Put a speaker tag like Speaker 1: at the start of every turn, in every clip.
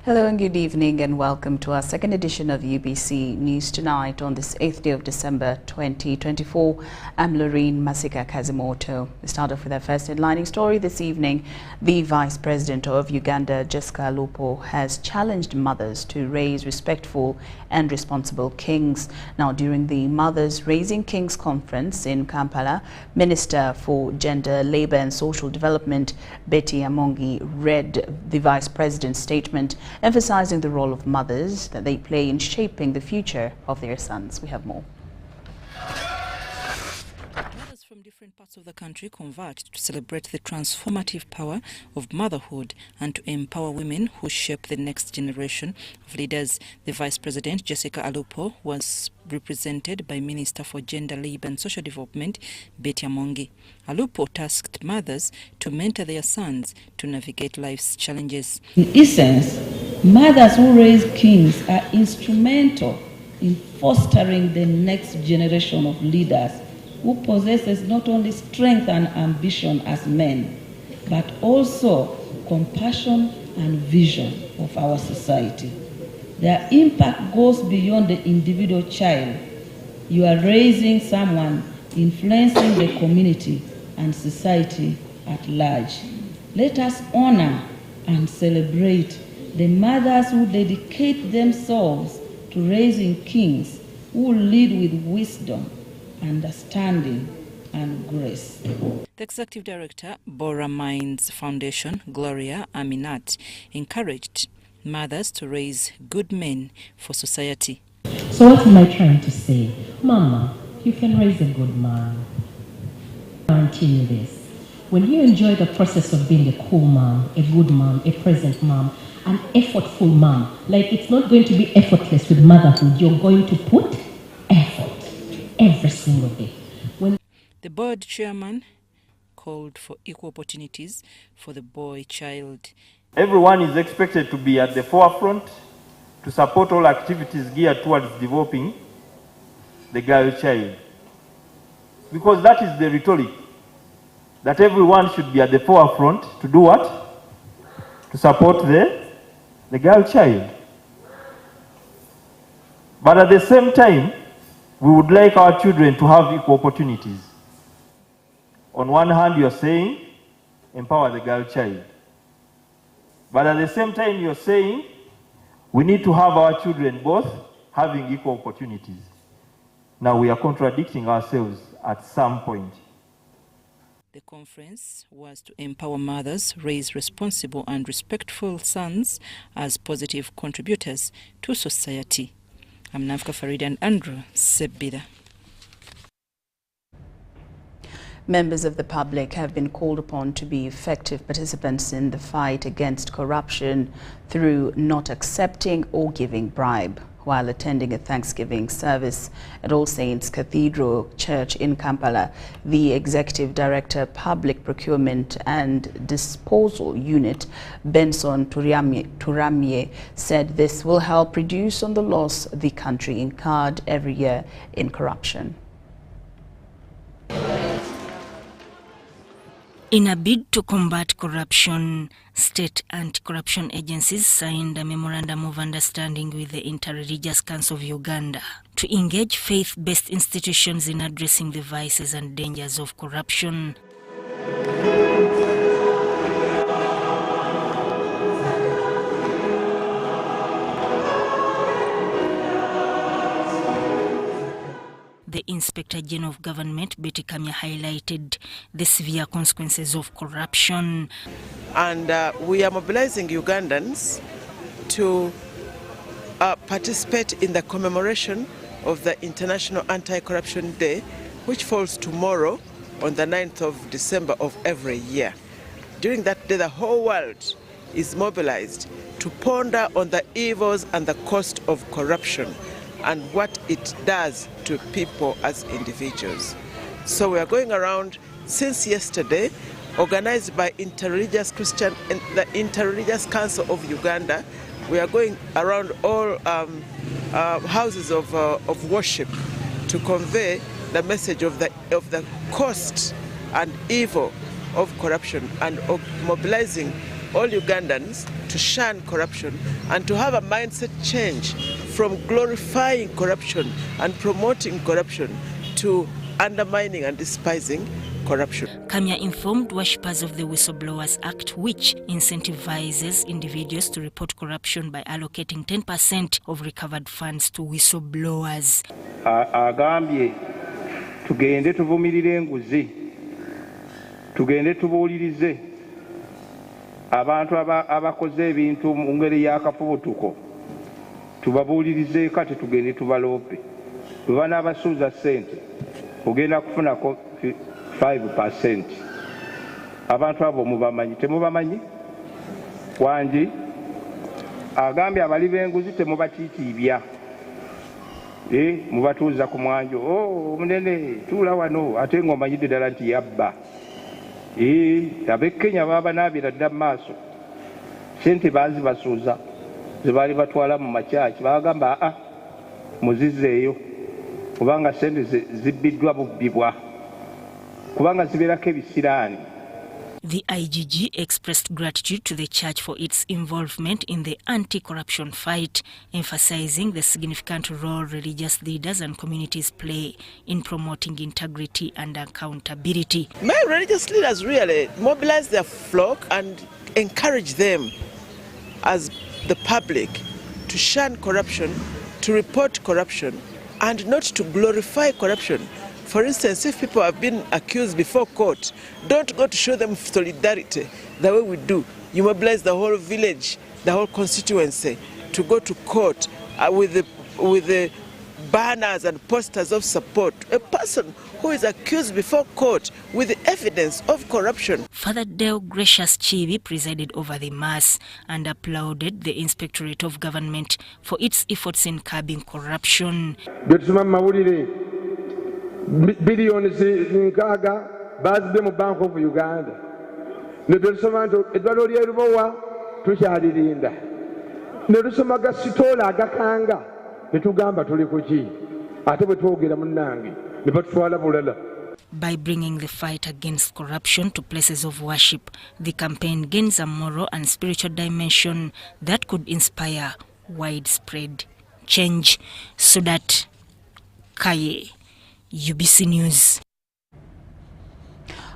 Speaker 1: Hello and good evening and welcome to our second edition of UBC News Tonight on this 8th day of December 2024. I'm Lauryn Masika Kazimoto. We start off with our first headlining story this evening. The Vice President of Uganda, Jessica Alupo, has challenged mothers to raise respectful and responsible kings. Now, during the Mothers Raising Kings Conference in Kampala, Minister for Gender, Labour and Social Development, Betty Amongi, read the Vice President's statement emphasizing the role of mothers that they play in shaping the future of their sons. We have more.
Speaker 2: Mothers from different parts of the country converged to celebrate the transformative power of motherhood and to empower women who shape the next generation of leaders. The Vice President, Jessica Alupo, was represented by Minister for Gender, Labour and Social Development, Betty Amongi. Alupo tasked mothers to mentor their sons to navigate life's challenges.
Speaker 3: In essence, mothers who raise kings are instrumental in fostering the next generation of leaders who possesses not only strength and ambition as men, but also compassion and vision of our society. Their impact goes beyond the individual child. You are raising someone influencing the community and society at large. Let us honor and celebrate the mothers who dedicate themselves to raising kings who lead with wisdom, understanding, and grace.
Speaker 2: The Executive Director, Bora Minds Foundation, Gloria Aminat, encouraged mothers to raise good men for society.
Speaker 4: So what am I trying to say? Mama, you can raise a good man. Guarantee you this. When you enjoy the process of being a cool mom, a good mom, a present mom, an effortful mom, like it's not going to be effortless with motherhood, you're going to put effort every single day. When
Speaker 2: the board chairman called for equal opportunities for the boy child.
Speaker 5: Everyone is expected to be at the forefront to support all activities geared towards developing the girl child. Because that is the rhetoric, that everyone should be at the forefront to do what? To support the girl child. But at the same time, we would like our children to have equal opportunities. On one hand, you're saying, empower the girl child. But at the same time, you're saying we need to have our children both having equal opportunities. Now we are contradicting ourselves at some point.
Speaker 2: The conference was to empower mothers, raise responsible and respectful sons as positive contributors to society. I'm Nafka Farid and Andrew Sebida.
Speaker 1: Members of the public have been called upon to be effective participants in the fight against corruption through not accepting or giving bribe. While attending a Thanksgiving service at All Saints Cathedral Church in Kampala, the Executive Director, Public Procurement and Disposal Unit, Benson Turamye, said this will help reduce on the loss the country incurred every year in corruption.
Speaker 6: In a bid to combat corruption, state anti-corruption agencies signed a memorandum of understanding with the Inter-Religious Council of Uganda to engage faith-based institutions in addressing the vices and dangers of corruption. The Inspector General of Government, Betty Kamya, highlighted the severe consequences of corruption.
Speaker 7: And we are mobilizing Ugandans to participate in the commemoration of the International Anti-Corruption Day, which falls tomorrow on the 9th of December of every year. During that day, the whole world is mobilized to ponder on the evils and the cost of corruption and what it does to people as individuals. So we are going around since yesterday, organized by Inter-Religious Christian and the Inter-Religious Council of Uganda. We are going around all houses of worship to convey the message of the cost and evil of corruption and of mobilizing all Ugandans to shun corruption and to have a mindset change from glorifying corruption and promoting corruption to undermining and despising corruption.
Speaker 6: Kamya informed worshippers of the Whistleblowers Act, which incentivizes individuals to report corruption by allocating 10% of recovered funds to whistleblowers.
Speaker 8: Agambye tugende tuvumirire enguzi, tugende tubuulirize abantu abakoze ebintu mu ngeri y'akafubutuko, tubabuulirize kati tugende tubaloope. Bwe banaabasuuza ssente ogenda kufunako 5%. Abantu abo mubamanyi, temubamanyi? Wangi agambye abali b'enguzi temubatiitiibya. Mubatuuza ku mwanjo, omunene tuula wano ate ng'omanyidde ddala nti yabba. Ab'e Kenya baabanaabira dda mu maaso. Ssente baazibasuuza ze baali batwala mu makyaki, baagamba muzizzeeyo kubanga ssente zibbiddwa bubbibwa kubanga zibeerako ebisiraani.
Speaker 6: The IGG expressed gratitude to the church for its involvement in the anti-corruption fight, emphasizing the significant role religious leaders and communities play in promoting integrity and accountability.
Speaker 7: May religious leaders really mobilize their flock and encourage them as the public to shun corruption, to report corruption, and not to glorify corruption. For instance, if people have been accused before court, don't go to show them solidarity the way we do. You mobilize the whole village, the whole constituency to go to court with the banners and posters of support. A person who is accused before court with the evidence of corruption.
Speaker 6: Father Deo Gracious Chibi presided over the Mass and applauded the Inspectorate of Government for its efforts in curbing corruption.
Speaker 9: Billions nkaaga bazidde mu Bank of Uganda ne tusoma nti eddwaliro ly'e Lubowa tukyalirinda ne tusoma gasitoola agakanga ne tugamba tuli ku ki ate bwe twogera munnange ne batutwala bulala.
Speaker 6: By bringing the fight against corruption to places of worship, the campaign gains a moral and spiritual dimension that could inspire widespread change. Sudat Kaye, UBC News.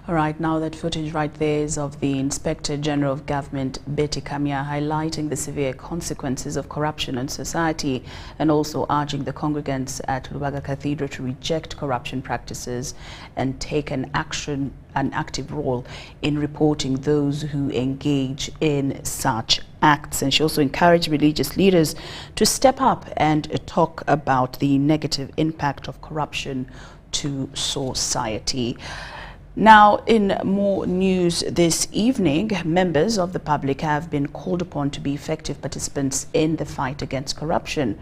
Speaker 1: All right, now that footage right there is of the Inspector General of Government, Betty Kamya, highlighting the severe consequences of corruption in society and also urging the congregants at Lubaga Cathedral to reject corruption practices and take an active role in reporting those who engage in such acts. And she also encouraged religious leaders to step up and talk about the negative impact of corruption to society. Now, in more news this evening, members of the public have been called upon to be effective participants in the fight against corruption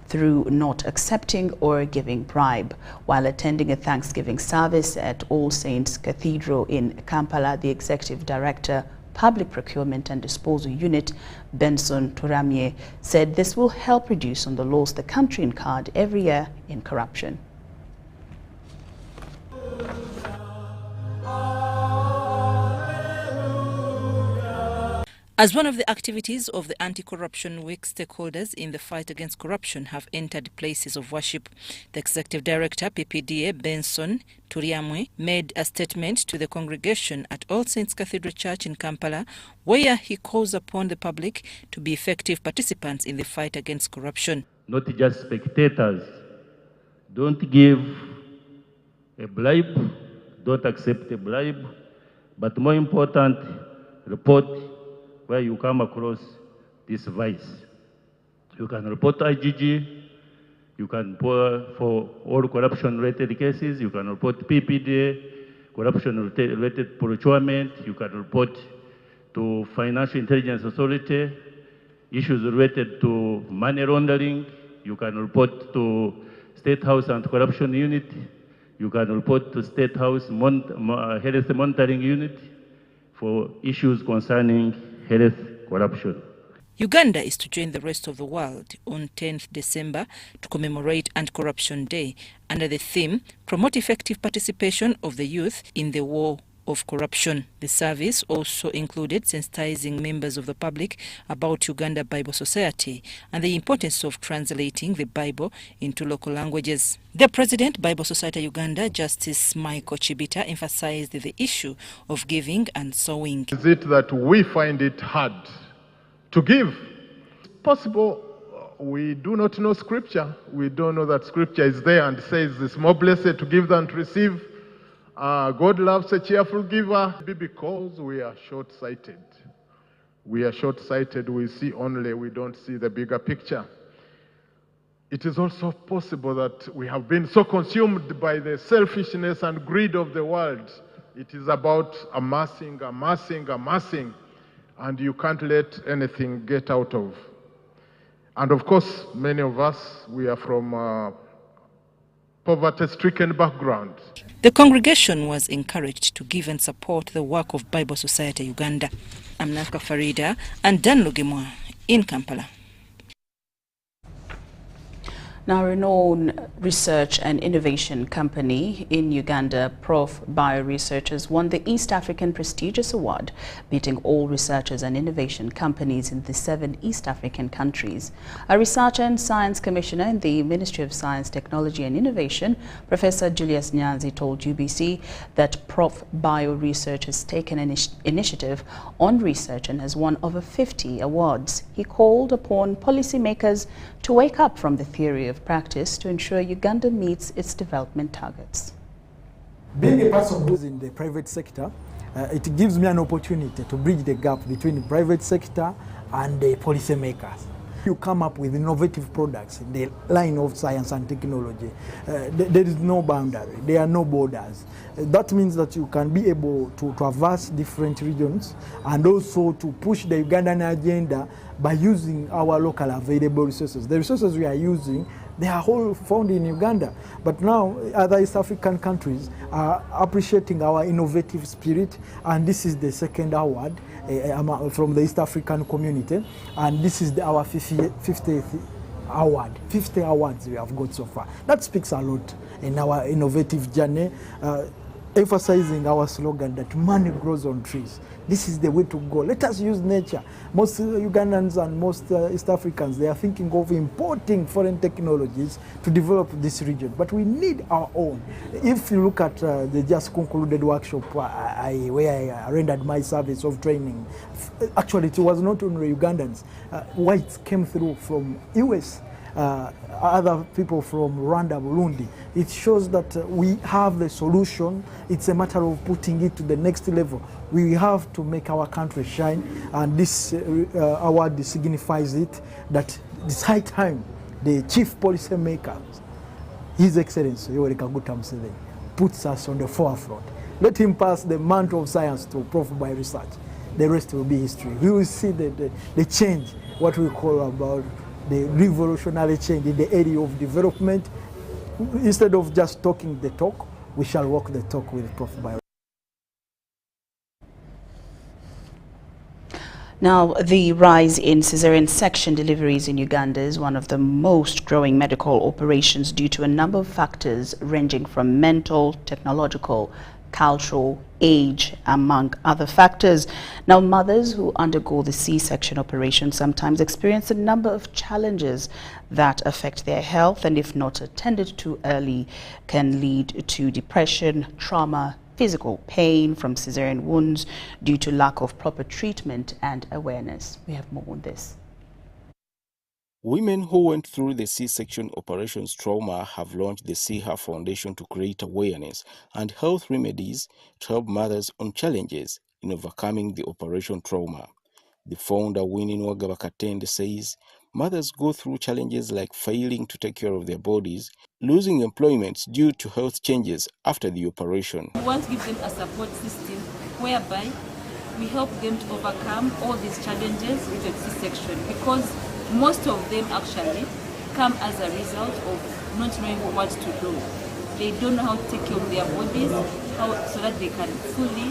Speaker 1: through not accepting or giving bribe. While attending a Thanksgiving service at All Saints Cathedral in Kampala, the Executive Director, Public Procurement and Disposal Unit, Benson Turamye, said this will help reduce on the loss the country incurred every year in corruption.
Speaker 2: As one of the activities of the Anti-Corruption Week, stakeholders in the fight against corruption have entered places of worship. The Executive Director, PPDA, Benson Turiamwe, made a statement to the congregation at All Saints Cathedral Church in Kampala, where he calls upon the public to be effective participants in the fight against corruption.
Speaker 5: Not just spectators. Don't give a bribe, don't accept a bribe, but more important, report where you come across this vice. You can report IGG, you can report for all corruption-related cases, you can report PPDA, corruption-related procurement, you can report to Financial Intelligence Authority, issues related to money laundering, you can report to State House Anti-Corruption Unit, you can report to State House Health Monitoring Unit for issues concerning health corruption.
Speaker 2: Uganda is to join the rest of the world on 10th December to commemorate Anti-Corruption Day under the theme, Promote Effective Participation of the Youth in the War of corruption. The service also included sensitizing members of the public about Uganda Bible Society and the importance of translating the Bible into local languages. The President, Bible Society Uganda, Justice Michael Chibita, emphasized the issue of giving and sowing.
Speaker 10: Is it that we find it hard to give? It's possible we do not know Scripture. We don't know that Scripture is there and says it's more blessed to give than to receive. God loves a cheerful giver. Because we are short-sighted. We are short-sighted. We see only, we don't see the bigger picture. It is also possible that we have been so consumed by the selfishness and greed of the world. It is about amassing, and you can't let anything get out of. And of course, many of us, we are from poverty-stricken background.
Speaker 2: The congregation was encouraged to give and support the work of Bible Society Uganda. I'm Nafka Farida and Dan Lugimwa in Kampala.
Speaker 1: Now, a renowned research and innovation company in Uganda, Prof Bio Researchers, won the East African Prestigious Award, beating all researchers and innovation companies in the 7 East African countries. A researcher and science commissioner in the Ministry of Science, Technology and Innovation, Professor Julius Nyanzi, told UBC that Prof Bio Research has taken an initiative on research and has won over 50 awards. He called upon policymakers to wake up from the theory of practice to ensure Uganda meets its development targets.
Speaker 11: Being a person who's in the private sector, it gives me an opportunity to bridge the gap between the private sector and the policymakers. You come up with innovative products in the line of science and technology. There is no boundary, there are no borders. That means that you can be able to traverse different regions and also to push the Ugandan agenda by using our local available resources. The resources we are using, they are all found in Uganda. But now other East African countries are appreciating our innovative spirit, and this is the second award from the East African community, and this is our 50th award. 50 awards we have got so far. That speaks a lot in our innovative journey, emphasizing our slogan that money grows on trees. This is the way to go. Let us use nature. Most Ugandans and most East Africans, they are thinking of importing foreign technologies to develop this region. But we need our own. If you look at the just concluded workshop where I rendered my service of training, actually it was not only Ugandans. Whites came through from US, other people from Rwanda, Burundi. It shows that we have the solution. It's a matter of putting it to the next level. We have to make our country shine, and this award signifies it, that it's high time the chief policy maker, His Excellency Yoweri Kaguta Museveni, puts us on the forefront. Let him pass the mantle of science to Prof Bio Research. The rest will be history. We will see the change, what we call about the revolutionary change in the area of development. Instead of just talking the talk, we shall walk the talk with Prof Bio.
Speaker 1: Now, the rise in cesarean section deliveries in Uganda is one of the most growing medical operations due to a number of factors ranging from mental, technological, cultural, age, among other factors. Now, mothers who undergo the C-section operation sometimes experience a number of challenges that affect their health, and if not attended to early, can lead to depression, trauma, physical pain from cesarean wounds due to lack of proper treatment and awareness. We have more on this.
Speaker 12: Women who went through the C-section operations trauma have launched the See Her Foundation to create awareness and health remedies to help mothers on challenges in overcoming the operation trauma. The founder, Winnie Nwagabakatende, says mothers go through challenges like failing to take care of their bodies, losing employment due to health changes after the operation.
Speaker 13: We want to give them a support system whereby we help them to overcome all these challenges with the C-section, because most of them actually come as a result of not knowing what to do. They don't know how to take care of their bodies so that they can fully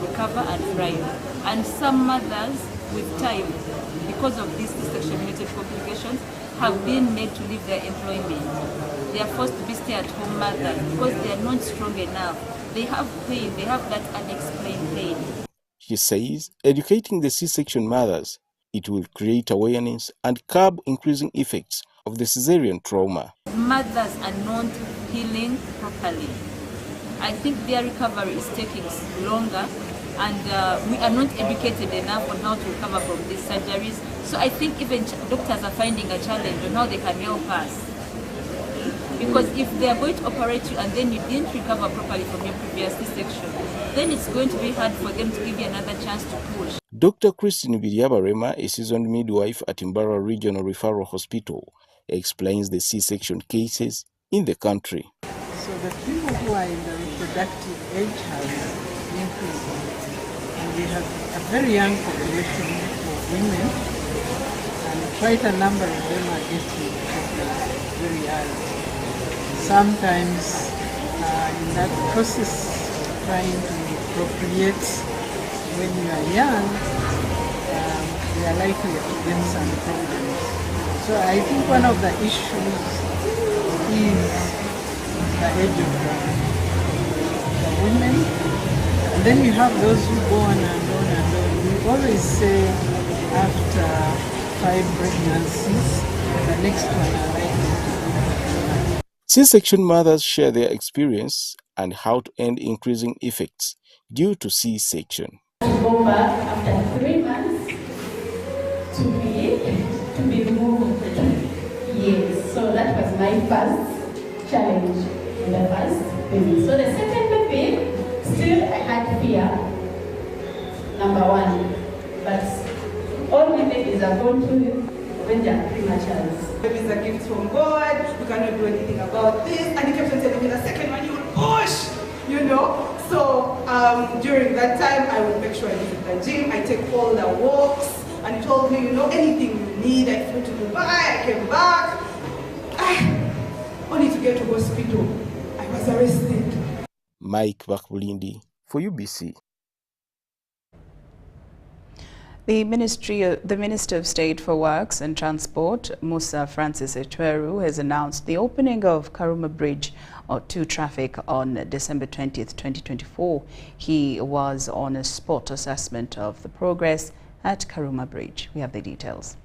Speaker 13: recover and thrive. And some mothers, with time, because of these C-section related complications, have been made to leave their employment. they are forced to be stay-at-home mothers because they are not strong enough. They have pain, they have that unexplained pain.
Speaker 12: She says educating the C-section mothers, it will create awareness and curb increasing effects of the cesarean trauma.
Speaker 13: Mothers are not healing properly. I think their recovery is taking longer, and we are not educated enough on how to recover from these surgeries. So I think even doctors are finding a challenge on how they can help us. Because if they are going to operate you and then you didn't recover properly from your previous C-section, then it's going to be hard for them to give you another chance to push.
Speaker 12: Dr. Christine Biriabarema, a seasoned midwife at Imbara Regional Referral Hospital, explains the C-section cases in the country.
Speaker 14: So the people who are in the reproductive age have increased. And we have a very young population of women, and quite a number of them are getting pregnant very early. Sometimes in that process of trying to procreate when you are young, they are likely to gain some problems. So I think one of the issues is the age of the women. And then you have those who go on and on and on. We always say after 5 pregnancies, the next one are likely to be.
Speaker 12: C-section mothers share their experience and how to end increasing effects due to C-section.
Speaker 15: To go back after 3 months to be removed. Yes, so that was my first challenge in the first baby. So the second baby, still I had fear, number 1. But all my babies are going to when they are premature.
Speaker 16: It's a gift from God, you cannot do anything about this. And he kept on telling me the second one you will push, you know. So during that time, I would make sure I visit the gym, I take all the walks, and he told me, you know, anything you need. I flew to Dubai, I came back. Only to get to hospital, I was arrested.
Speaker 12: Mike Bakbulindi for UBC.
Speaker 1: The Minister of State for Works and Transport, Musa Francis Etweru, has announced the opening of Karuma Bridge to traffic on December 20th, 2024. He was on a spot assessment of the progress at Karuma Bridge. We have the details.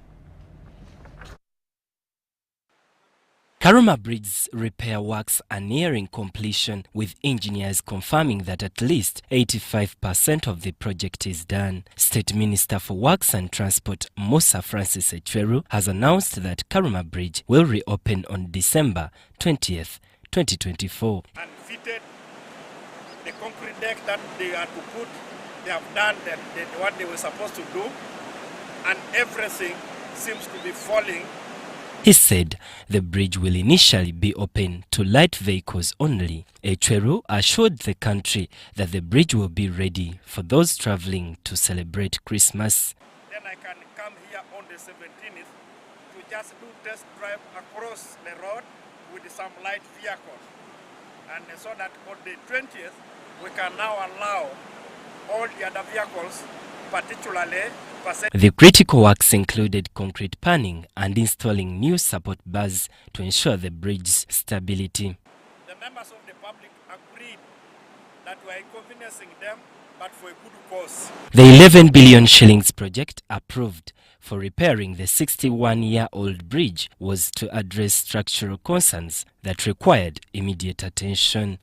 Speaker 17: Karuma Bridge's repair works are nearing completion, with engineers confirming that at least 85% of the project is done. State Minister for Works and Transport Musa Francis Etweru has announced that Karuma Bridge will reopen on December 20th, 2024.
Speaker 18: And fitted the concrete deck that they are to put, they have done what they were supposed to do, and everything seems to be falling.
Speaker 17: He said the bridge will initially be open to light vehicles only. Etweru assured the country that the bridge will be ready for those traveling to celebrate Christmas.
Speaker 18: Then I can come here on the 17th to just do test drive across the road with some light vehicles. And so that on the 20th, we can now allow all the other vehicles, particularly
Speaker 17: the critical works included concrete panning and installing new support bars to ensure the bridge's stability.
Speaker 18: The members of the public agreed that we are inconveniencing them, but for a good cause.
Speaker 17: The 11 billion shillings project approved for repairing the 61-year-old bridge was to address structural concerns that required immediate attention.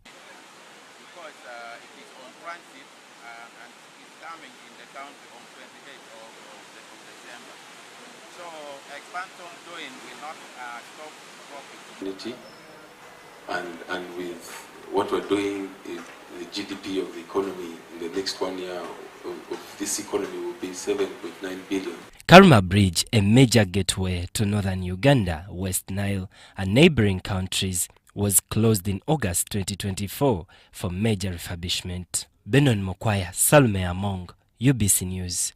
Speaker 19: And with what we're doing, the GDP of the economy in the next 1 year of this economy will be 7.9 billion.
Speaker 17: Karuma Bridge, a major gateway to northern Uganda, West Nile, and neighboring countries, was closed in August 2024 for major refurbishment. Benon Mokwaya, Salme Among, UBC News.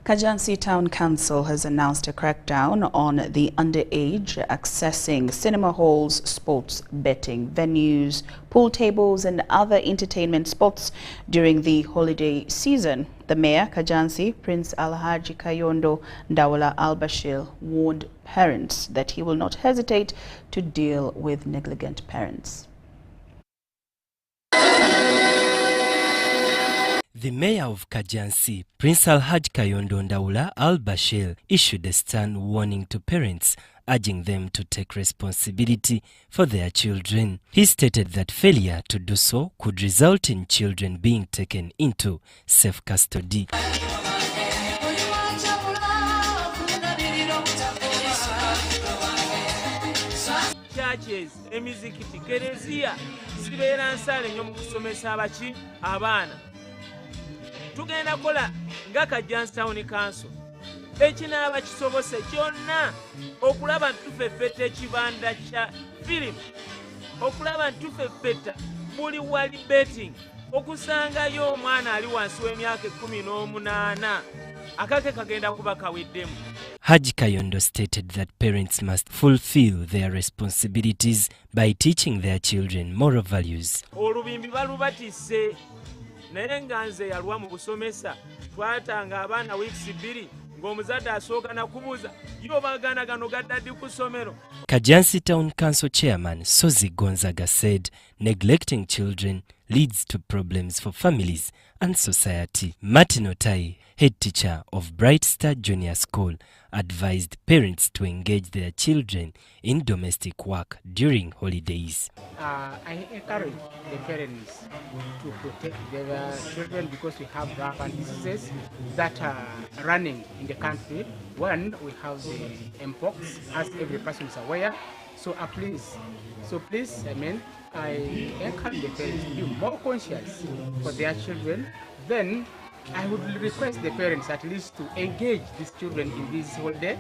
Speaker 1: Kajansi Town Council has announced a crackdown on the underage accessing cinema halls, sports betting venues, pool tables and other entertainment spots during the holiday season. The Mayor, Kajansi, Prince Alhaji Kayondo Ndawula Al-Bashir, warned parents that he will not hesitate to deal with negligent parents.
Speaker 17: The mayor of Kajansi, Prince Alhaji Kayondo Ndawula Al-Bashir, issued a stern warning to parents, urging them to take responsibility for their children. He stated that failure to do so could result in children being taken into safe custody.
Speaker 20: Churches, emizikiti, kereziya zibeera nsale nnyo mu kusomesa abaki abaana. Tugenda kola nga Kajansi Town Council ekinaaba kisobose kyonna okulaba ntufeffeta ekibanda kya firimu, okulaba ntufeffeta buli wali betting, okusangayo omwana ali wansi w'emyaka 18 akake kagenda kuba kaweddemu.
Speaker 17: Haji Kayondo stated that parents must fulfill their responsibilities by teaching their children moral values.
Speaker 20: Olubimbi balubatisse naye nga nze yalwa mu busomesa twatanga abaana weeks 2 ng'omuzadde asooka nakubuuza yo bagana gano gaddaddi ku ssomero.
Speaker 17: Kajansi Town Council Chairman Sozi Gonzaga said neglecting children leads to problems for families and society. Martin Otai, head teacher of Bright Star Junior School, advised parents to engage their children in domestic work during holidays.
Speaker 21: I encourage the parents to protect their children because we have rampant diseases that are running in the country. One, we have the mpox, as every person is aware. So please, I encourage the parents to be more conscious for their children. Then I would request the parents at least to engage these children in this holiday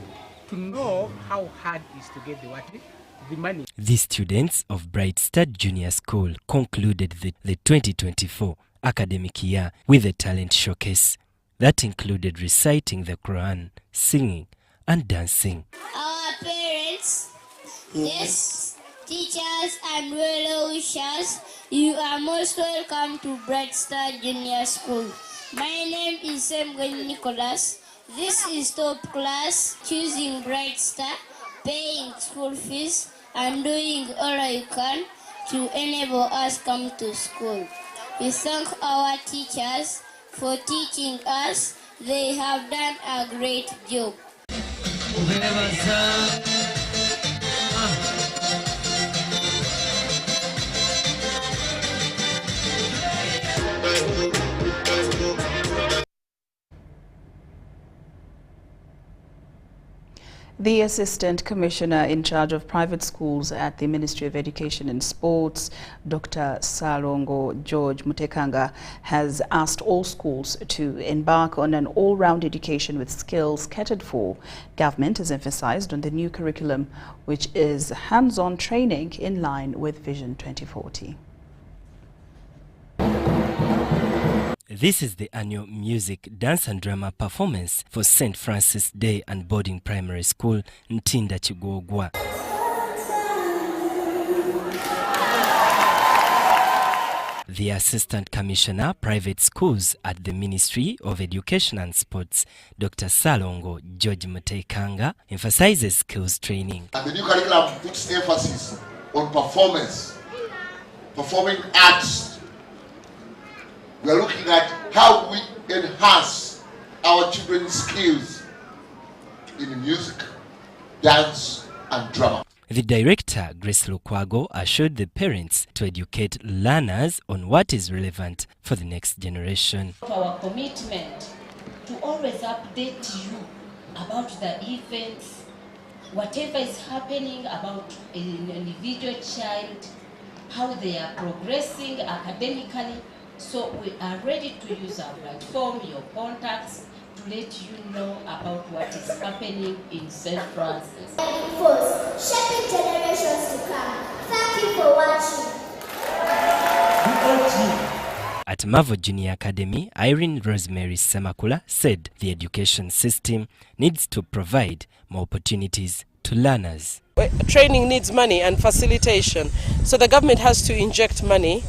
Speaker 21: to know how hard it is to get the money.
Speaker 17: The students of Bright Star Junior School concluded the 2024 academic year with a talent showcase that included reciting the Quran, singing and dancing.
Speaker 22: Our parents, yes, teachers and well-wishers, you are most welcome to Bright Star Junior School. My name is Semgwen Nicholas. This is top class, choosing Bright Star, paying school fees, and doing all I can to enable us come to school. We thank our teachers for teaching us. They have done a great job.
Speaker 1: The Assistant Commissioner in charge of private schools at the Ministry of Education and Sports, Dr. Salongo George Mutekanga, has asked all schools to embark on an all-round education with skills catered for. Government has emphasized on the new curriculum, which is hands-on training in line with Vision 2040.
Speaker 17: This is the annual music, dance and drama performance for St. Francis Day and Boarding Primary School, Ntinda Chigogwa. The Assistant Commissioner, Private Schools at the Ministry of Education and Sports, Dr. Salongo George Mutekanga, emphasizes skills training.
Speaker 23: And the new curriculum puts emphasis on performance, performing arts. We are looking at how we enhance our children's skills in music, dance, and drama.
Speaker 17: The director, Grace Lukwago, assured the parents to educate learners on what is relevant for the next generation.
Speaker 24: Our commitment to always update you about the events, whatever is happening about an individual child, how they are progressing academically. So we are ready to use our platform, your contacts, to let you know about what is happening in St. Francis.
Speaker 22: Shaping generations to come. Thank you for watching.
Speaker 17: At at Mavo Junior Academy, Irene Rosemary Semakula, said the education system needs to provide more opportunities to learners.
Speaker 3: Training needs money and facilitation, so the government has to inject money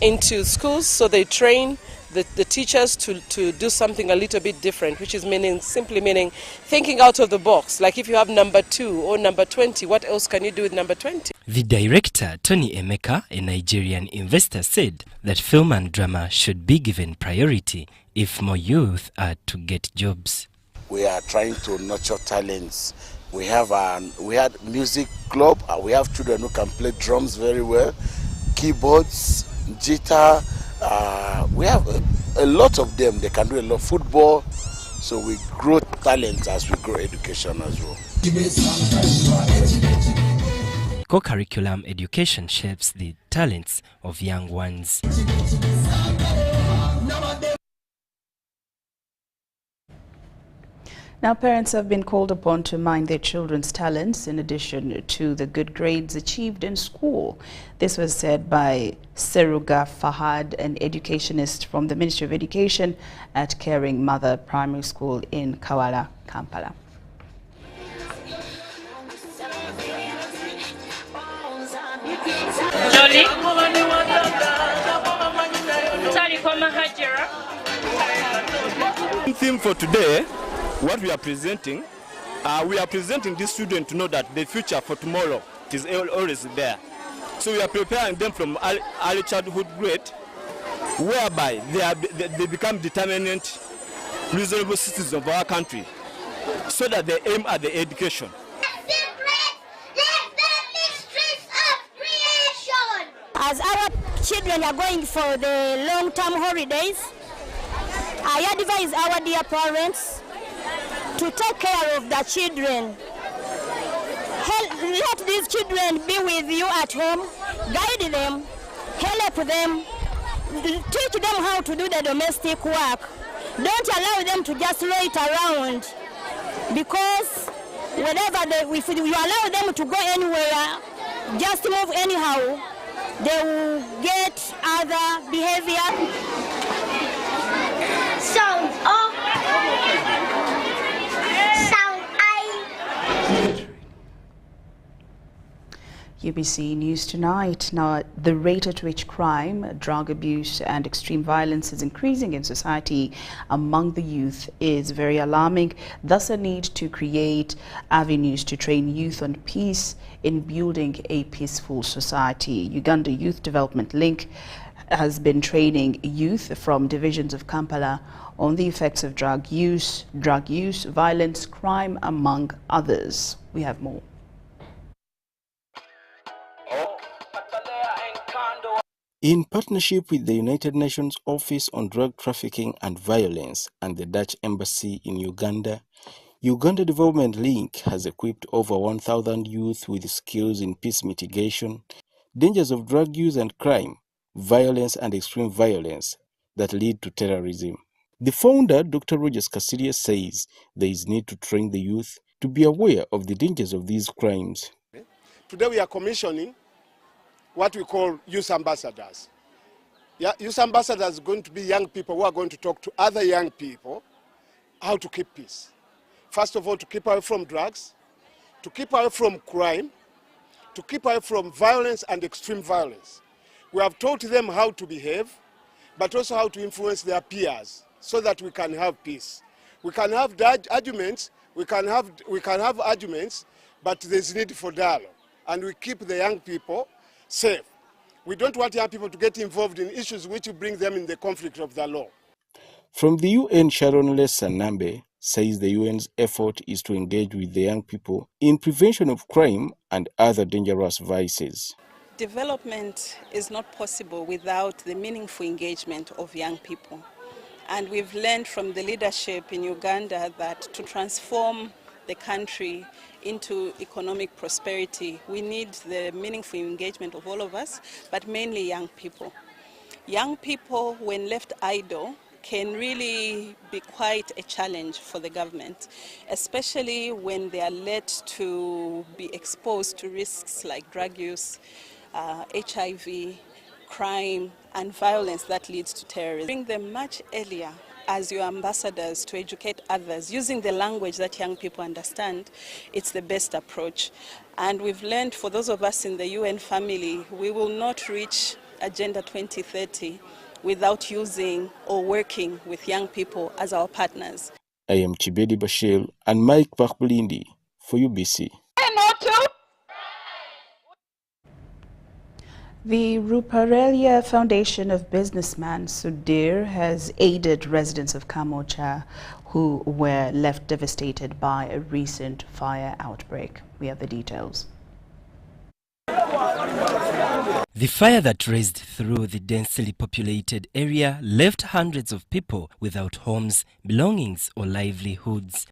Speaker 3: into schools so they train the teachers to do something a little bit different, which is simply meaning thinking out of the box. Like if you have number 2 or number 20, what else can you do with number 20?
Speaker 17: The director, Tony Emeka, a Nigerian investor, said that film and drama should be given priority if more youth are to get jobs.
Speaker 4: We are trying to nurture talents. We had music club. We have children who can play drums very well, keyboards, guitar. We have a lot of them. They can do a lot of football. So we grow talent as we grow education as well.
Speaker 17: Co-curriculum education shapes the talents of young ones.
Speaker 1: Now, parents have been called upon to mind their children's talents in addition to the good grades achieved in school. This was said by Seruga Fahad, an educationist from the Ministry of Education at Caring Mother Primary School in Kawala, Kampala.
Speaker 7: The theme for today, what we are presenting this student to know that the future for tomorrow is always there. So we are preparing them from early childhood grade, whereby they become determined, reasonable citizens of our country, so that they aim at the education.
Speaker 8: As our children are going for the long-term holidays, I advise our dear parents to take care of the children. Let these children be with you at home, guide them, help them, teach them how to do the domestic work. Don't allow them to just loiter around, because if you allow them to go anywhere, just move anyhow, they will get other behavior.
Speaker 22: Sound off. Sound I.
Speaker 1: UBC News Tonight. Now, the rate at which crime, drug abuse and extreme violence is increasing in society among the youth is very alarming. Thus, a need to create avenues to train youth on peace in building a peaceful society. Uganda Youth Development Link has been training youth from divisions of Kampala on the effects of drug use, violence, crime, among others. We have more.
Speaker 12: In partnership with the United Nations Office on Drug Trafficking and Violence and the Dutch Embassy in Uganda, Uganda Development Link has equipped over 1,000 youth with skills in peace mitigation, dangers of drug use and crime, violence and extreme violence that lead to terrorism. The founder, Dr. Rogers Kasiria, says there is need to train the youth to be aware of the dangers of these crimes.
Speaker 25: Today we are commissioning what we call youth ambassadors. Youth ambassadors are going to be young people who are going to talk to other young people how to keep peace. First of all, to keep away from drugs, to keep away from crime, to keep away from violence and extreme violence. We have taught them how to behave, but also how to influence their peers so that we can have peace. We can have arguments, we can have arguments, but there's need for dialogue. And we keep the young people safe. We don't want young people to get involved in issues which will bring them in the conflict of the law.
Speaker 12: From the UN, Sharon Lesanambe says the UN's effort is to engage with the young people in prevention of crime and other dangerous vices.
Speaker 26: Development is not possible without the meaningful engagement of young people. And we've learned from the leadership in Uganda that to transform the country into economic prosperity, we need the meaningful engagement of all of us, but mainly young people. Young people, when left idle, can really be quite a challenge for the government, especially when they are led to be exposed to risks like drug use, HIV, crime and violence that leads to terrorism. Bring them much earlier as your ambassadors to educate others using the language that young people understand. It's the best approach. And we've learned, for those of us in the UN family, we will not reach Agenda 2030 without using or working with young people as our partners.
Speaker 12: I am Chibedi Bashir and Mike Bakbulindi for UBC.
Speaker 1: The Ruparelia Foundation of Businessman Sudhir has aided residents of Kamocha who were left devastated by a recent fire outbreak. We have the details.
Speaker 17: The fire that raged through the densely populated area left hundreds of people without homes, belongings or livelihoods.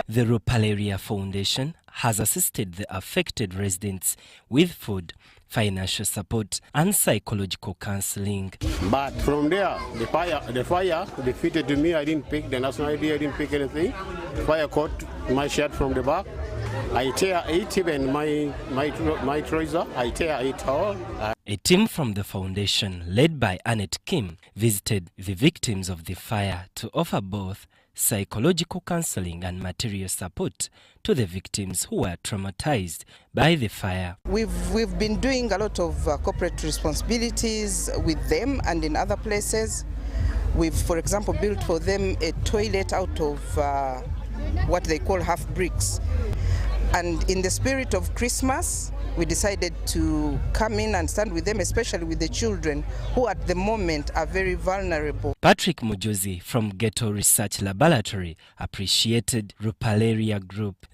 Speaker 17: The Ruparelia Foundation has assisted the affected residents with food, financial support and psychological counseling.
Speaker 2: But from there, the fire defeated me. I didn't pick the national ID, I didn't pick anything. Fire caught my shirt from the back. I tear it, even my trouser, I tear it all.
Speaker 17: A team from the foundation, led by Annette Kim, visited the victims of the fire to offer both psychological counseling and material support to the victims who were traumatized by the fire.
Speaker 5: We've been doing a lot of corporate responsibilities with them and in other places. We've, for example, built for them a toilet out of what they call half bricks. And in the spirit of Christmas, we decided to come in and stand with them, especially with the children, who at the moment are very vulnerable.
Speaker 17: Patrick Mujozi from Ghetto Research Laboratory appreciated Ruparelia Group.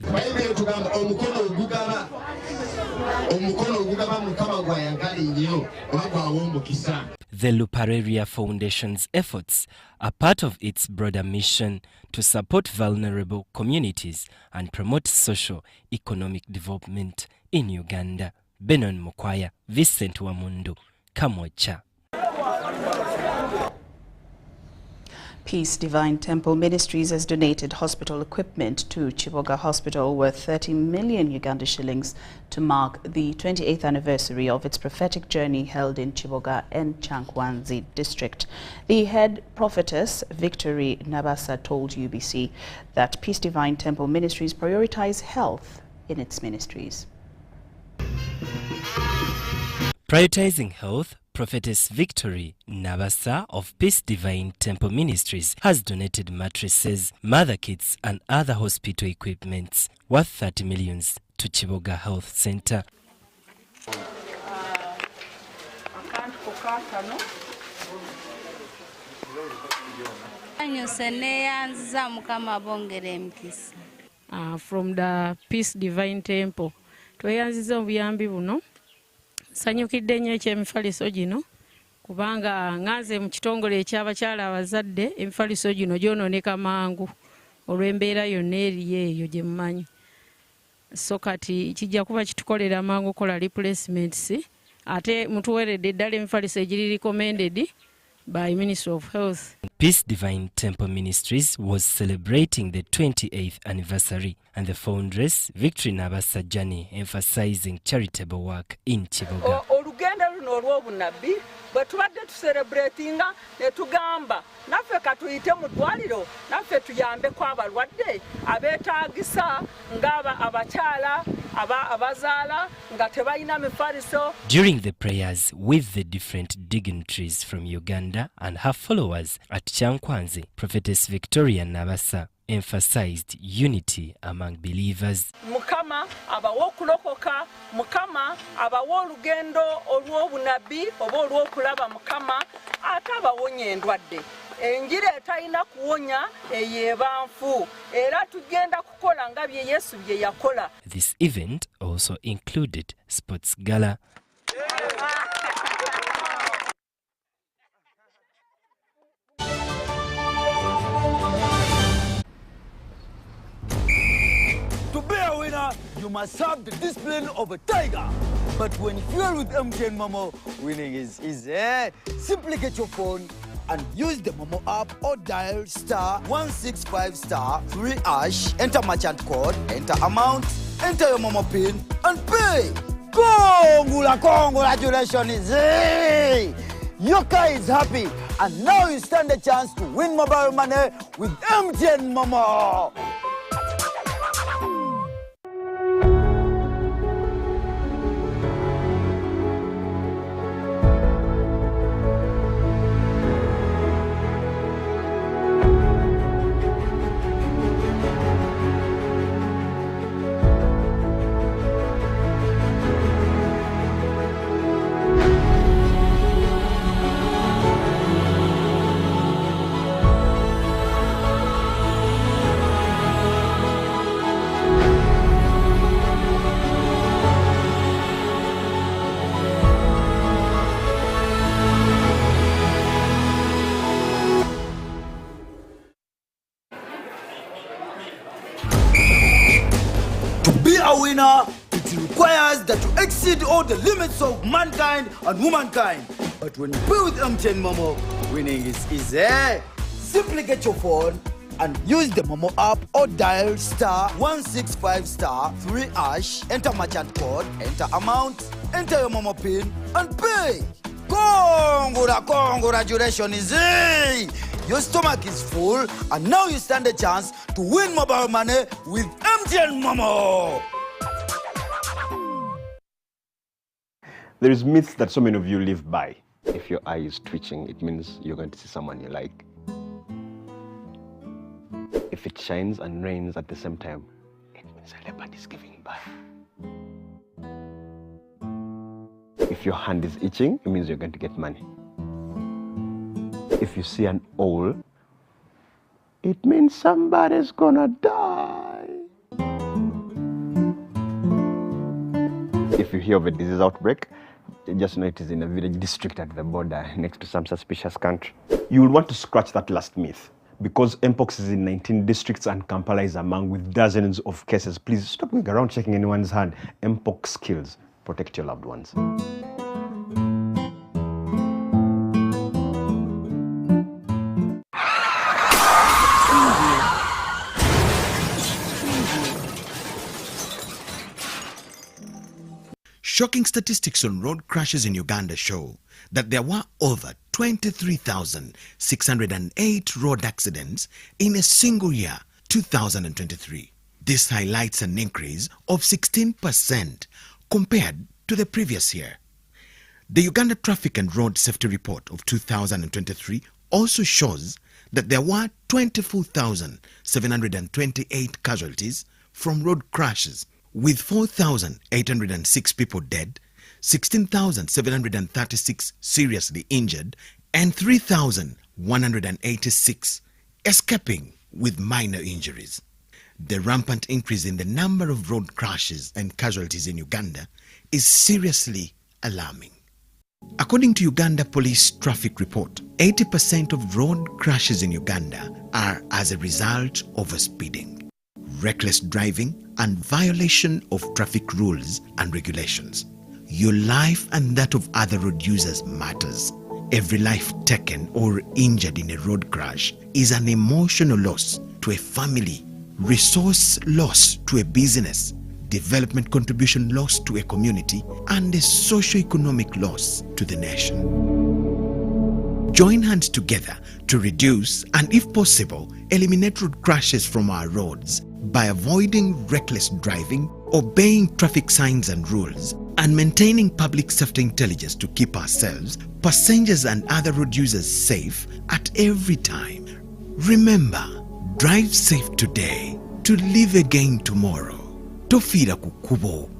Speaker 17: The Ruparelia Foundation's efforts are part of its broader mission to support vulnerable communities and promote socio-economic development in Uganda. Benon Mukwaya, Vincent Wamundu, Kamocha.
Speaker 1: Peace Divine Temple Ministries has donated hospital equipment to Chiboga Hospital worth 30 million Uganda shillings to mark the 28th anniversary of its prophetic journey held in Chiboga and Chankwanzi district. The head prophetess, Victory Nabasa, told UBC that Peace Divine Temple Ministries prioritize health in its ministries.
Speaker 17: Prioritizing health, Prophetess Victory Nabasa of Peace Divine Temple Ministries has donated mattresses, mother kits and other hospital equipments worth 30 million to Chiboga Health Center.
Speaker 6: From the Peace Divine Temple, tweyanziza obuyambi buno. Sanyukidde nnyo eky'emifaliso gino kubanga ngaze mu kitongole eky'abakyala abazadde emifaliso gino gyonooneka mangu olw'embeera yonna eri eyo gye mumanyi. So kati kijja kuba kitukolera mangu kola replacements ate mutuweredde ddala emifaliso egiri recommended by Ministry of Health.
Speaker 17: Peace Divine Temple Ministries was celebrating the 28th anniversary and the foundress Victory Nabasa Jani emphasizing charitable work in Chiboga.
Speaker 9: Olugendo luno olw'obunabbi bwe tubadde tucelebratinga ne tugamba naffe katuyite mu ddwaliro naffe tuyambeko abalwadde abeetaagisa ng'aba abakyala abazaala nga tebalina mifaliso.
Speaker 17: During the prayers with the different dignitaries from Uganda and her followers at Chankwanzi, Prophetess Victoria Nabasa emphasized unity among believers.
Speaker 9: Mukama abawo okulokoka, Mukama abawo olugendo olw'obunabbi oba olw'okulaba Mukama ate abawonya endwadde. Enjiri etalina kuwonya eyebanfu era tugenda kukola nga bye Yesu bye yakola.
Speaker 17: This event also included sports gala.
Speaker 10: To be a winner, you must have the discipline of a tiger. But when fueled with MTN Momo, winning is easy. Simply get your phone and use the Momo app or dial *165*3#, enter merchant code, enter amount, enter your Momo PIN and pay. Congratulations! Hey! Yoka is happy, and now you stand a chance to win mobile money with MTN Momo. A winner, it requires that you exceed all the limits of mankind and womankind. But when you play with MTN Momo, winning is easy. Simply get your phone and use the Momo app or dial *165*3#, enter merchant code, enter amount, enter your Momo pin, and pay. Congratulations! Your stomach is full, and now you stand a chance to win mobile money with MTN Momo.
Speaker 11: There is myths that so many of you live by. If your eye is twitching, it means you're going to see someone you like. If it shines and rains at the same time, it means a leopard is giving birth. If your hand is itching, it means you're going to get money. If you see an owl, it means somebody's gonna die. If you hear of a disease outbreak, just know it is in a village district at the border next to some suspicious country. You will want to scratch that last myth, because Mpox is in 19 districts and Kampala is among with dozens of cases. Please stop going around checking anyone's hand. Mpox kills. Protect your loved ones.
Speaker 13: Shocking statistics on road crashes in Uganda show that there were over 23,608 road accidents in a single year, 2023. This highlights an increase of 16% compared to the previous year. The Uganda Traffic and Road Safety Report of 2023 also shows that there were 24,728 casualties from road crashes, with 4,806 people dead, 16,736 seriously injured, and 3,186 escaping with minor injuries. The rampant increase in the number of road crashes and casualties in Uganda is seriously alarming. According to Uganda Police Traffic Report, 80% of road crashes in Uganda are as a result of speeding, reckless driving, and violation of traffic rules and regulations. Your life and that of other road users matters. Every life taken or injured in a road crash is an emotional loss to a family, resource loss to a business, development contribution loss to a community, and a socio-economic loss to the nation. Join hands together to reduce and, if possible, eliminate road crashes from our roads by avoiding reckless driving, obeying traffic signs and rules, and maintaining public safety intelligence to keep ourselves, passengers and other road users safe at every time. Remember, drive safe today to live again tomorrow. Tofira kukubo.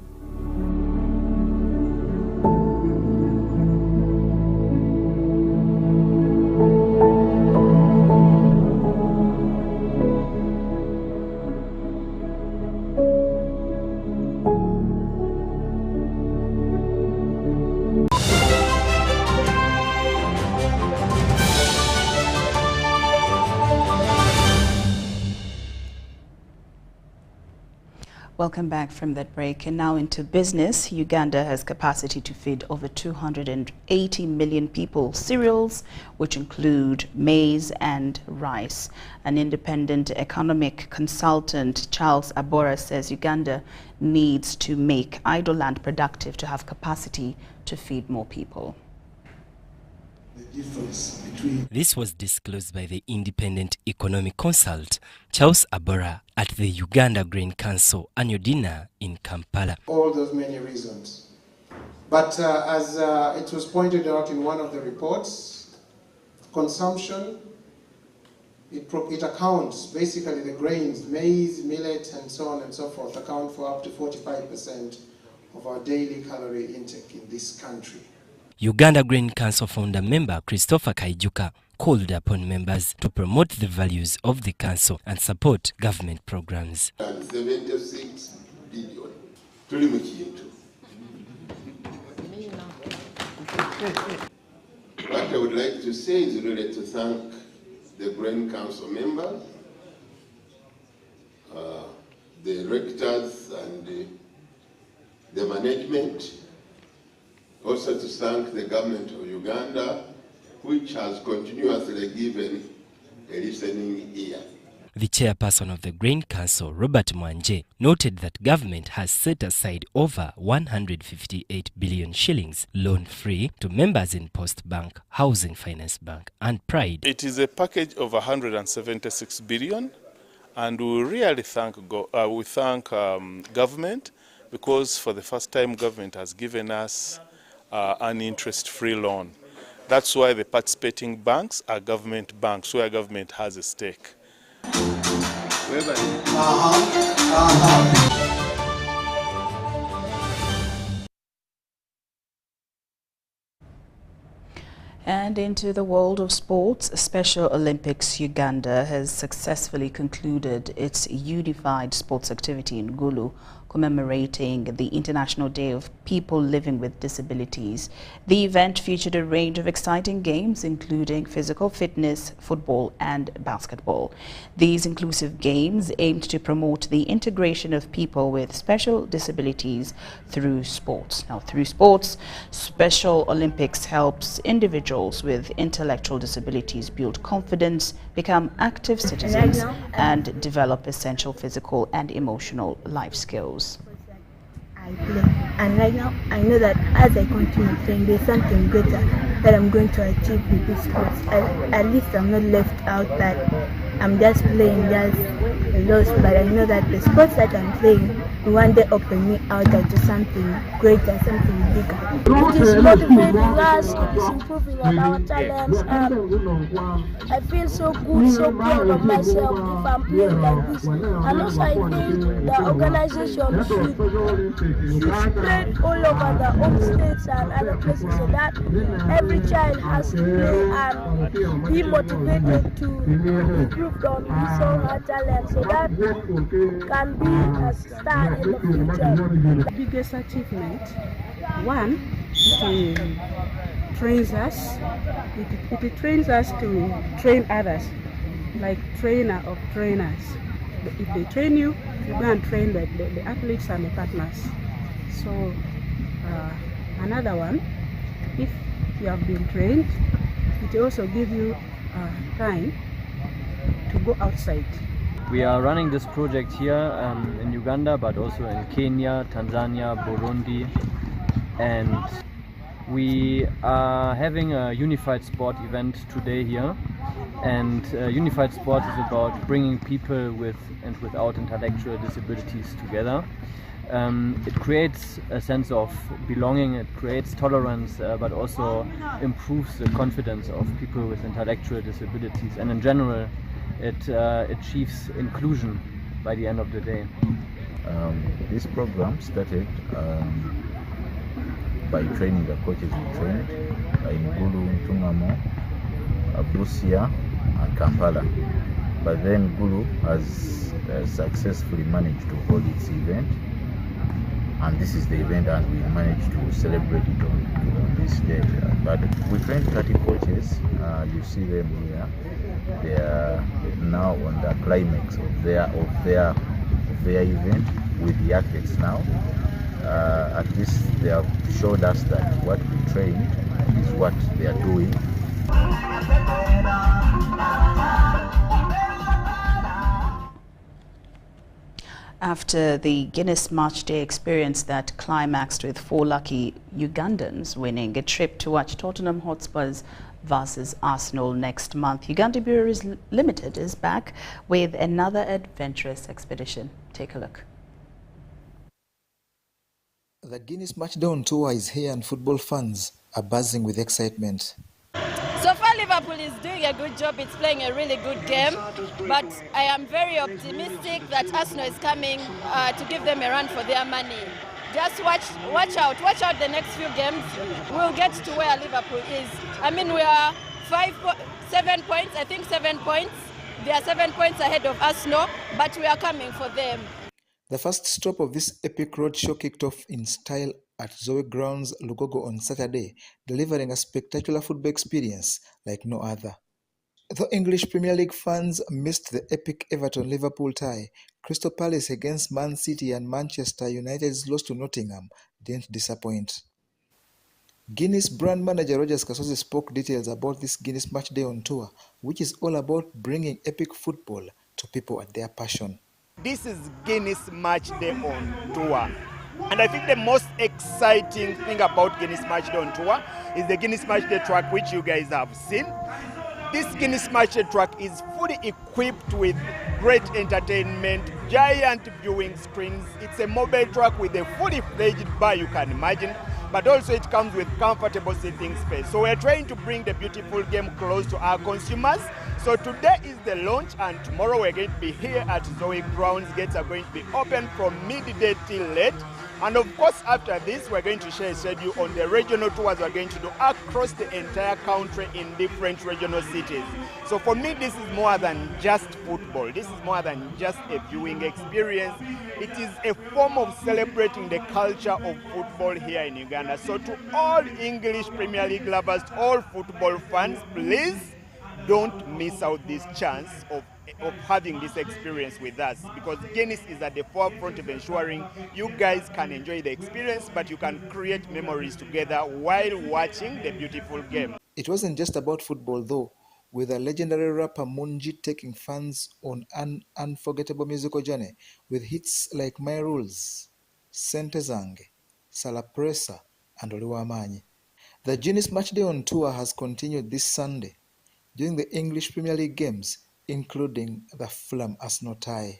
Speaker 1: Welcome back from that break. And now into business. Uganda has capacity to feed over 280 million people cereals, which include maize and rice. An independent economic consultant, Charles Abora, says Uganda needs to make idle land productive to have capacity to feed more people.
Speaker 17: This was disclosed by the independent economic consultant Charles Abora at the Uganda Grain Council annual dinner in Kampala.
Speaker 14: All those many reasons. But as it was pointed out in one of the reports, consumption, it accounts, basically the grains, maize, millet, and so on and so forth, account for up to 45% of our daily calorie intake in this country.
Speaker 17: Uganda Grain Council founder member Christopher Kaijuka called upon members to promote the values of the council and support government programs.
Speaker 23: 76 billion. What I would like to say is really to thank the Grain Council members, the rectors and the management. Also to thank the government of Uganda, which has continuously given a listening ear.
Speaker 17: The chairperson of the Grain Council, Robert Mwanje, noted that government has set aside over 158 billion shillings loan-free to members in Post Bank, Housing Finance Bank and Pride.
Speaker 15: It is a package of 176 billion, and we really thank government, because for the first time government has given us an interest-free loan. That's why the participating banks are government banks, where government has a stake.
Speaker 1: And into the world of sports, Special Olympics Uganda has successfully concluded its unified sports activity in Gulu, commemorating the International Day of People Living with Disabilities. The event featured a range of exciting games, including physical fitness, football and basketball. These inclusive games aimed to promote the integration of people with special disabilities through sports. Now, through sports, Special Olympics helps individuals with intellectual disabilities build confidence, become active citizens, and develop essential physical and emotional life skills.
Speaker 16: I play, and right now I know that as I continue playing, there's something greater that I'm going to achieve with this sports. At least I'm not left out that I'm just playing, just lost, but I know that the sports that I'm playing will one day open me out into something greater, something bigger.
Speaker 18: It is motivating us, it is improving on our talents. I feel so good, so proud of myself if I'm playing like this. And also I think the organization should spread all over the home states and other places so that every child has to play and be motivated to improve on his or her talent so that can be a star in the future.
Speaker 19: The biggest achievement, one, it trains us. It trains us to train others, like trainer of trainers. If they train you, you go and train the athletes and the partners. So another one, if you have been trained, it also gives you time to go outside.
Speaker 20: We are running this project here in Uganda, but also in Kenya, Tanzania, Burundi, and we are having a unified sport event today here. And unified sport is about bringing people with and without intellectual disabilities together. It creates a sense of belonging, it creates tolerance, but also improves the confidence of people with intellectual disabilities, and in general it achieves inclusion by the end of the day.
Speaker 27: This program started by training the coaches we trained in Gulu, Tungamo, Busia and Kampala. But then Gulu has successfully managed to hold its event, and this is the event, and we managed to celebrate it on this day. But we trained 30 coaches. You see them here. They are now on the climax of their event, with the athletes now. At least they have showed us that what we train is what they are doing.
Speaker 1: After the Guinness Match Day experience that climaxed with 4 lucky Ugandans winning a trip to watch Tottenham Hotspurs versus Arsenal next month, Uganda Breweries Limited is back with another adventurous expedition. Take a look.
Speaker 3: The Guinness Match Day on tour is here and football fans are buzzing with excitement.
Speaker 4: So far Liverpool is doing a good job, it's playing a really good game, but I am very optimistic that Arsenal is coming to give them a run for their money. Just watch out the next few games, we'll get to where Liverpool is. I mean, we are 7 points, I think 7 points. They are 7 points ahead of Arsenal, but we are coming for them.
Speaker 3: The first stop of this epic roadshow kicked off in style at Zoe Grounds, Lugogo on Saturday, delivering a spectacular football experience like no other. Though English Premier League fans missed the epic Everton-Liverpool tie, Crystal Palace against Man City and Manchester United's loss to Nottingham didn't disappoint. Guinness brand manager Rogers Kasozi spoke details about this Guinness Match Day on tour, which is all about bringing epic football to people at their passion.
Speaker 7: This is Guinness Match Day on tour. And I think the most exciting thing about Guinness Match Day on tour is the Guinness Match Day track, which you guys have seen. This Guinness Match Day track is fully equipped with great entertainment, giant viewing screens. It's a mobile track with a fully fledged bar, you can imagine, but also it comes with comfortable seating space. So we're trying to bring the beautiful game close to our consumers. So today is the launch, and tomorrow we're going to be here at Zoe Grounds. Gates are going to be open from midday till late. And of course, after this, we're going to share a schedule on the regional tours we're going to do across the entire country in different regional cities. So for me, this is more than just football. This is more than just a viewing experience. It is a form of celebrating the culture of football here in Uganda. So to all English Premier League lovers, all football fans, please don't miss out this chance of having this experience with us, because Guinness is at the forefront of ensuring you guys can enjoy the experience, but you can create memories together while watching the beautiful game.
Speaker 3: It wasn't just about football though, with a legendary rapper Munji taking fans on an unforgettable musical journey with hits like My Rules, Sente Zange, Salapresa and Oliwamanyi. The Guinness Match Day on tour has continued this Sunday during the English Premier League games, including the Fulham-Arsenal tie.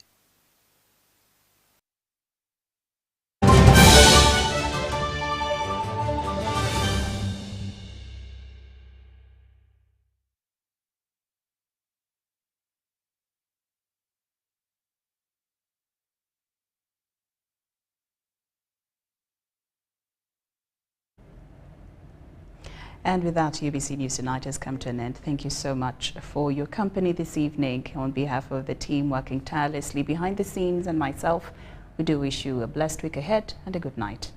Speaker 1: And with that, UBC News Tonight has come to an end. Thank you so much for your company this evening. On behalf of the team working tirelessly behind the scenes and myself, we do wish you a blessed week ahead and a good night.